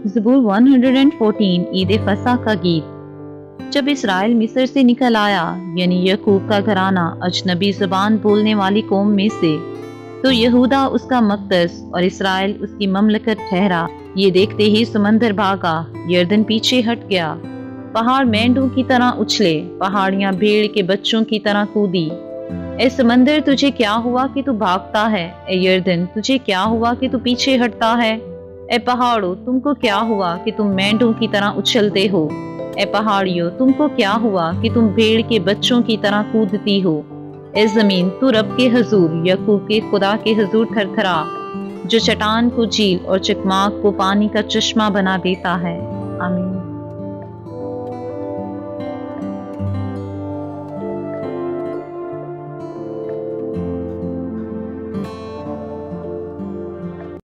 ज़बूर 114 ईद फसा का गीत। जब इसराइल मिस्र से निकल आया, यानी यकूब का घराना अजनबी ज़बान बोलने वाली कौम में से, तो यहूदा उसका मक़दस और इसराइल उसकी ममलकत ठहरा। ये देखते ही समंदर भागा, यर्दन पीछे हट गया, पहाड़ मेंढों की तरह उछले, पहाड़ियां भेड़ के बच्चों की तरह कूदी। ए समंदर, तुझे क्या हुआ कि तू भागता है? ए यर्दन, तुझे क्या हुआ कि तू पीछे हटता है? ए पहाड़ों, तुमको क्या हुआ कि तुम मेंढों की तरह उछलते हो? ए पहाड़ियों, तुमको क्या हुआ कि तुम भेड़ के बच्चों की तरह कूदती हो? ए जमीन, तू रब के हजूर, यकूब के खुदा के हजूर थरथरा, जो चट्टान को झील और चकमाक को पानी का चश्मा बना देता है। आमीन।